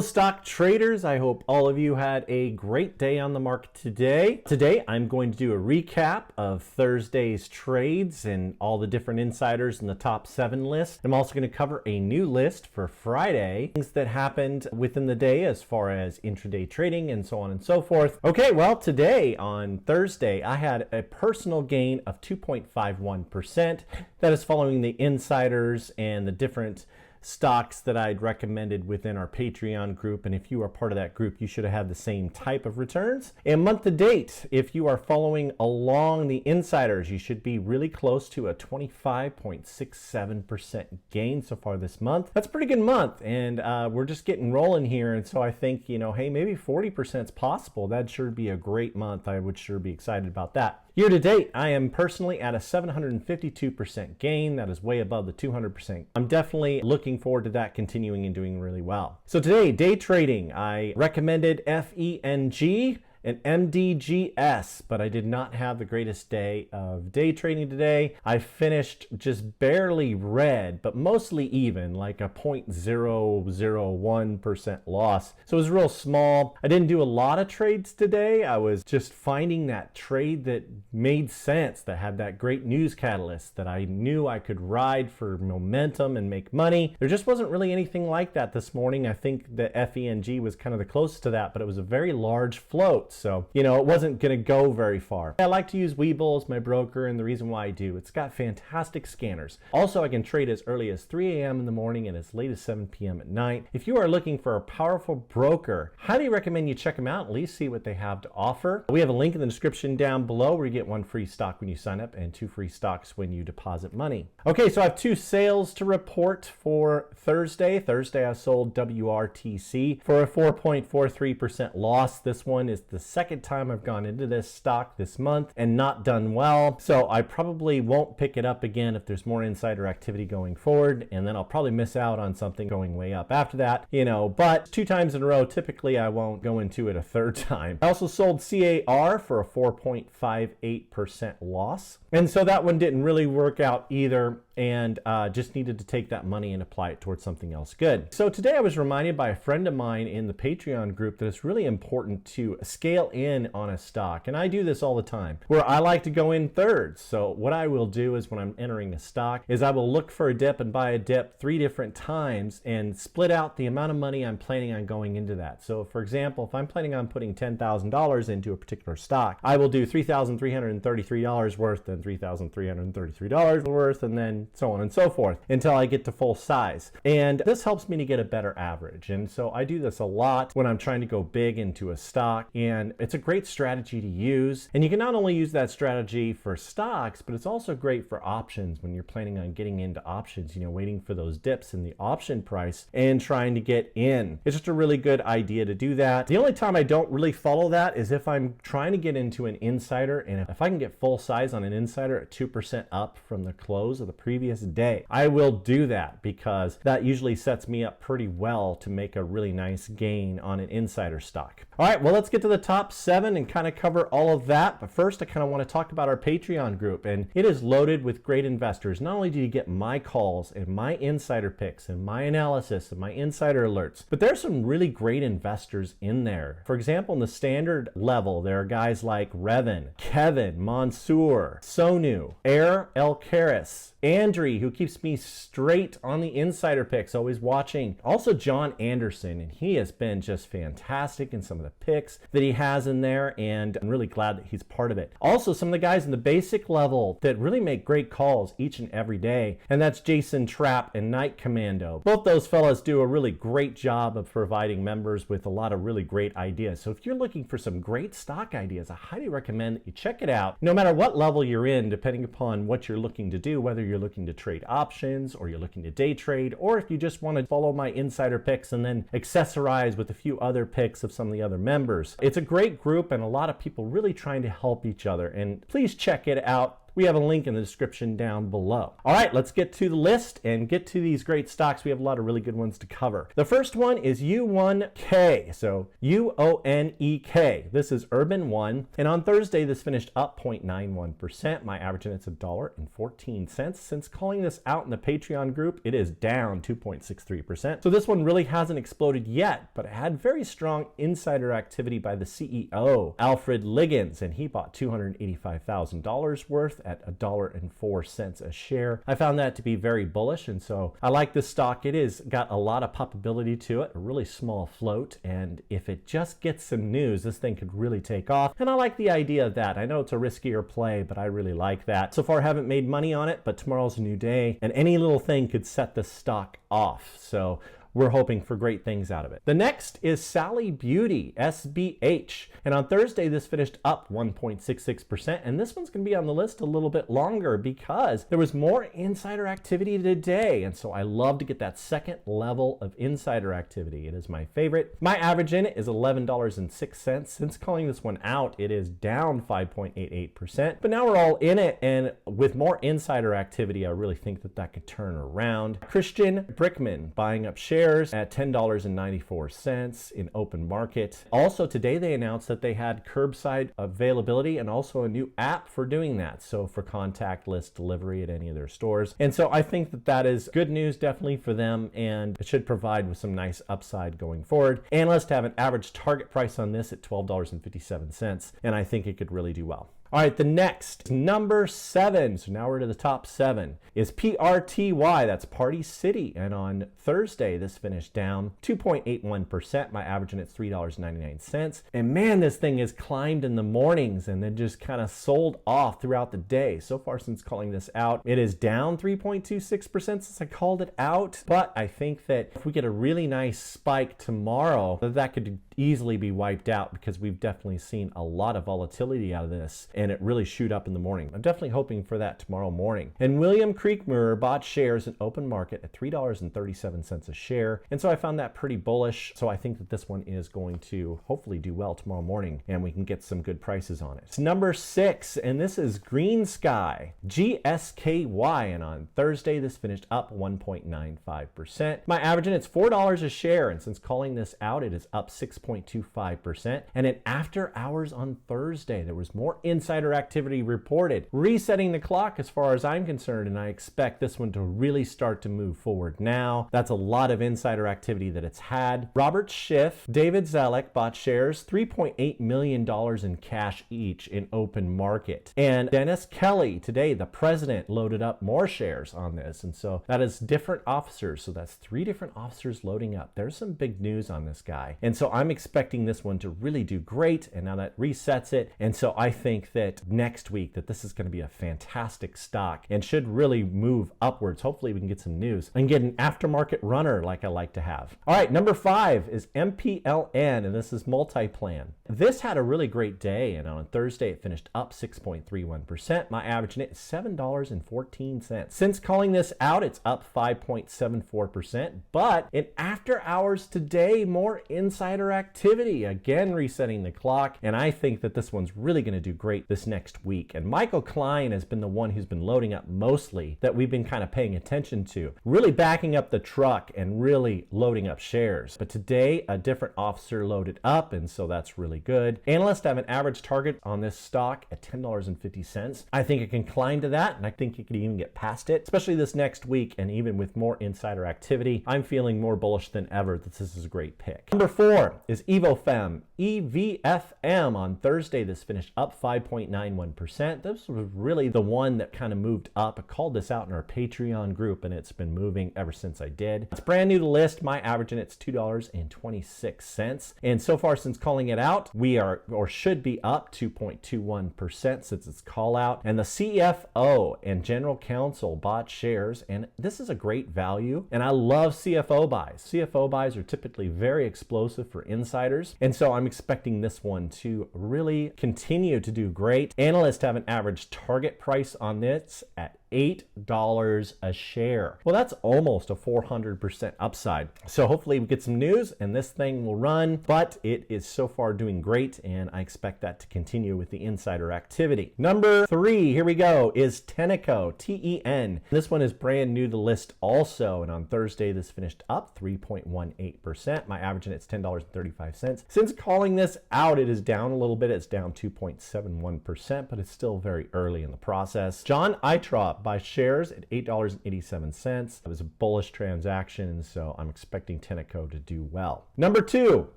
Hello stock traders, I hope all of you had a great day on the market today. Today I'm going to do a recap of Thursday's trades and all the different insiders in the top 7 list. I'm also going to cover a new list for Friday, things that happened within the day as far as intraday trading and so on and so forth. Okay, well today on Thursday I had a personal gain of 2.51%. That is following the insiders and the different stocks that I'd recommended within our Patreon group, and if you are part of that group, you should have had the same type of returns. And month to date, if you are following along the insiders, you should be really close to a 25.67% gain so far this month. That's a pretty good month, and we're just getting rolling here, and so I think, hey, maybe 40% is possible. That'd sure be a great month. I would sure be excited about that. Year to date, I am personally at a 752% gain. That is way above the 200%. I'm definitely looking forward to that continuing and doing really well. So today, day trading, I recommended FENG and MDGS, but I did not have the greatest day of day trading today. I finished just barely red, but mostly even, like a 0.001% loss. So it was real small. I didn't do a lot of trades today. I was just finding that trade that made sense, that had that great news catalyst that I knew I could ride for momentum and make money. There just wasn't really anything like that this morning. I think the FENG was kind of the closest to that, but it was a very large float. So, it wasn't going to go very far. I like to use Webull as my broker, and the reason why I do, it's got fantastic scanners. Also, I can trade as early as 3 a.m. in the morning and as late as 7 p.m. at night. If you are looking for a powerful broker, highly recommend you check them out, at least see what they have to offer. We have a link in the description down below where you get 1 free stock when you sign up and 2 free stocks when you deposit money. Okay, so I have 2 sales to report for Thursday. Thursday, I sold WRTC for a 4.43% loss. This one is the second time I've gone into this stock this month and not done well. So I probably won't pick it up again if there's more insider activity going forward, and then I'll probably miss out on something going way up after that, but 2 times in a row, typically I won't go into it a third time. I also sold CAR for a 4.58% loss. And so that one didn't really work out either, and just needed to take that money and apply it towards something else good. So today I was reminded by a friend of mine in the Patreon group that it's really important to scale in on a stock. And I do this all the time, where I like to go in thirds. So what I will do is when I'm entering a stock is I will look for a dip and buy a dip 3 different times and split out the amount of money I'm planning on going into that. So for example, if I'm planning on putting $10,000 into a particular stock, I will do $3,333 worth, then $3,333 worth, and then so on and so forth until I get to full size. And this helps me to get a better average. And so I do this a lot when I'm trying to go big into a stock, and it's a great strategy to use. And you can not only use that strategy for stocks, but it's also great for options when you're planning on getting into options, waiting for those dips in the option price and trying to get in. It's just a really good idea to do that. The only time I don't really follow that is if I'm trying to get into an insider, and if I can get full size on an insider at 2% up from the close of the previous day, I will do that because that usually sets me up pretty well to make a really nice gain on an insider stock. All right, well, let's get to the top 7 and kind of cover all of that. But first, I kind of want to talk about our Patreon group, and it is loaded with great investors. Not only do you get my calls and my insider picks and my analysis and my insider alerts, but there's some really great investors in there. For example, in the standard level, there are guys like Revin, Kevin, Mansour, Sonu, Air El Karis, Andrew, who keeps me straight on the insider picks, always watching. Also John Anderson, and he has been just fantastic in some of the picks that he has in there, and I'm really glad that he's part of it. Also, some of the guys in the basic level that really make great calls each and every day, and that's Jason Trapp and Night Commando. Both those fellas do a really great job of providing members with a lot of really great ideas. So if you're looking for some great stock ideas, I highly recommend that you check it out, no matter what level you're in, depending upon what you're looking to do, whether you're looking to trade options or you're looking to day trade, or if you just want to follow my insider picks and then accessorize with a few other picks of some of the other members. It's a great group and a lot of people really trying to help each other, and please check it out. we have a link in the description down below. All right, let's get to the list and get to these great stocks. We have a lot of really good ones to cover. The first one is U1K, so U-O-N-E-K. This is Urban One, and on Thursday this finished up 0.91%. My average in it's $1.14. Since calling this out in the Patreon group, it is down 2.63%. So this one really hasn't exploded yet, but it had very strong insider activity by the CEO, Alfred Liggins, and he bought $285,000 worth at $1.04 a share. I found that to be very bullish, and so I like this stock. It is got a lot of popability to it, a really small float, and if it just gets some news, this thing could really take off, and I like the idea of that. I know it's a riskier play, but I really like that. So far, I haven't made money on it, but tomorrow's a new day, and any little thing could set the stock off. So we're hoping for great things out of it. The next is Sally Beauty, SBH. And on Thursday, this finished up 1.66%. And this one's going to be on the list a little bit longer because there was more insider activity today. And so I love to get that second level of insider activity. It is my favorite. My average in it is $11.06. Since calling this one out, it is down 5.88%. But now we're all in it. And with more insider activity, I really think that that could turn around. Christian Brickman buying up shares at $10.94 in open market. Also today they announced that they had curbside availability and also a new app for doing that. So for contactless delivery at any of their stores. And so I think that that is good news definitely for them, and it should provide with some nice upside going forward. Analysts have an average target price on this at $12.57, and I think it could really do well. All right, the next, number 7, so now we're to the top 7, is PRTY, that's Party City. And on Thursday, this finished down 2.81%. My average in it's $3.99. And man, this thing has climbed in the mornings and then just kind of sold off throughout the day. So far since calling this out, it is down 3.26% since I called it out. But I think that if we get a really nice spike tomorrow, that could easily be wiped out because we've definitely seen a lot of volatility out of this and it really shoot up in the morning. I'm definitely hoping for that tomorrow morning. And William Creekmur bought shares in open market at $3.37 a share. And so I found that pretty bullish. So I think that this one is going to hopefully do well tomorrow morning and we can get some good prices on it. It's number 6, and this is Green Sky, GSKY. And on Thursday, this finished up 1.95%. My average in it's $4 a share. And since calling this out, it is up 6.25%. And in after hours on Thursday, there was more insider activity reported, resetting the clock as far as I'm concerned, and I expect this one to really start to move forward now. That's a lot of insider activity that it's had. Robert Schiff, David Zelek bought shares, $3.8 million in cash each in open market. And Dennis Kelly, today, the president, loaded up more shares on this. And so that is different officers. So that's 3 different officers loading up. There's some big news on this guy. And so I'm expecting this one to really do great. And now that resets it. And so I think that next week that this is going to be a fantastic stock and should really move upwards. Hopefully we can get some news and get an aftermarket runner like I like to have. All right, number 5 is MPLN, and this is Multiplan. This had a really great day, and on Thursday it finished up 6.31%. My average in it is $7.14. Since calling this out, it's up 5.74%, but in after hours today, more insider activity, again resetting the clock, and I think that this one's really going to do great this next week. And Michael Klein has been the one who's been loading up mostly, that we've been kind of paying attention to, really backing up the truck and really loading up shares. But today a different officer loaded up, and so that's really good. Analysts have an average target on this stock at $10.50. I think it can climb to that, and I think it could even get past it, especially this next week. And even with more insider activity, I'm feeling more bullish than ever that this is a great pick. Number 4 is EVFM, EVFM. On Thursday, this finished up 5.91%. This was really the one that kind of moved up. I called this out in our Patreon group, and it's been moving ever since I did. It's brand new to list. My average in it's $2.26. And so far since calling it out, we are, or should be, up 2.21% since its call out. And the CFO and general counsel bought shares, and this is a great value. And I love CFO buys. CFO buys are typically very explosive for insiders. And so I'm expecting this one to really continue to do great. Analysts have an average target price on this at $8 a share. Well, that's almost a 400% upside. So hopefully we get some news and this thing will run, but it is so far doing great, and I expect that to continue with the insider activity. Number 3, here we go, is Tenneco, TEN. This one is brand new to list also, and on Thursday this finished up 3.18%. My average in it's $10.35. Since calling this out, it is down a little bit. It's down 2.71%, but it's still very early in the process. John Eitrop buys shares at $8.87. It was a bullish transaction, so I'm expecting Tenneco to do well. Number 2,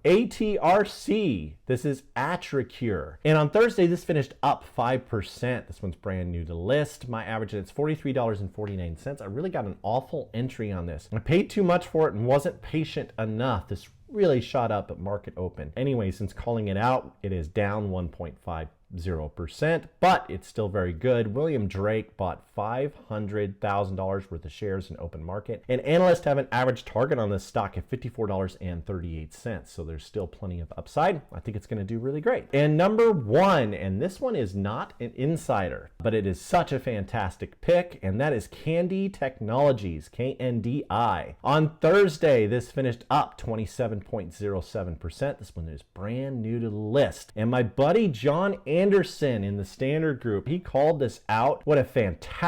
ATRC. This is ATRC. And on Thursday, this finished up 5%. This one's brand new to list. My average, it's $43.49. I really got an awful entry on this. I paid too much for it and wasn't patient enough. This really shot up at market open. Anyway, since calling it out, it is down 1.50%, but it's still very good. William Drake bought $500,000 worth of shares in open market, and analysts have an average target on this stock at $54.38. So there's still plenty of upside. I think it's going to do really great. And number 1, and this one is not an insider, but it is such a fantastic pick, and that is KNDI Technologies, KNDI. On Thursday, this finished up 27.07%. This one is brand new to the list. And my buddy John Anderson in the Standard Group, he called this out. What a fantastic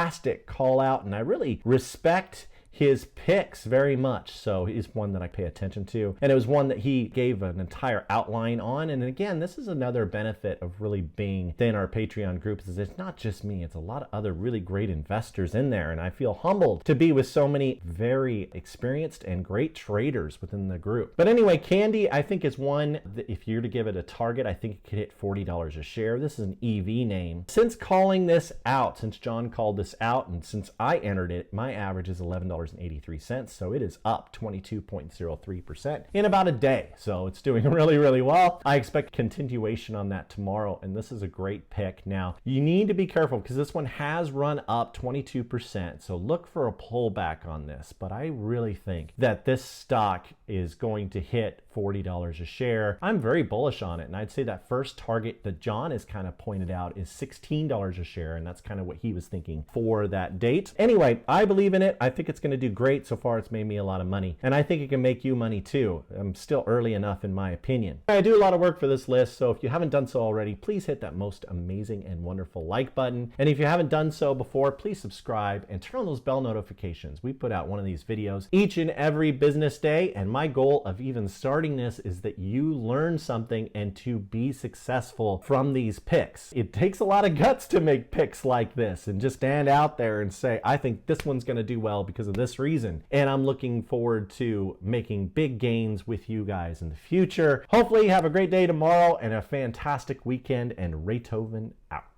call out, and I really respect his picks very much. So he's one that I pay attention to, and it was one that he gave an entire outline on. And again, this is another benefit of really being in our Patreon group, is it's not just me, it's a lot of other really great investors in there, and I feel humbled to be with so many very experienced and great traders within the group. But anyway, Candy, I think, is one that if you're to give it a target, I think it could hit $40 a share. This is an EV name. Since calling this out, since John called this out, and since I entered it, my average is $11.83. So it is up 22.03% in about a day. So it's doing really, really well. I expect continuation on that tomorrow, and this is a great pick. Now, you need to be careful because this one has run up 22%. So look for a pullback on this, but I really think that this stock is going to hit $40 a share. I'm very bullish on it, and I'd say that first target that John has kind of pointed out is $16 a share, and that's kind of what he was thinking for that date. Anyway, I believe in it. I think it's going to do great. So far, it's made me a lot of money, and I think it can make you money too. I'm still early enough in my opinion. I do a lot of work for this list, so if you haven't done so already, please hit that most amazing and wonderful like button. And if you haven't done so before, please subscribe and turn on those bell notifications. We put out one of these videos each and every business day, and my goal of even starting this is that you learn something and to be successful from these picks. It takes a lot of guts to make picks like this and just stand out there and say, I think this one's going to do well because of this reason. And I'm looking forward to making big gains with you guys in the future. Hopefully you have a great day tomorrow and a fantastic weekend, and Raythoven out.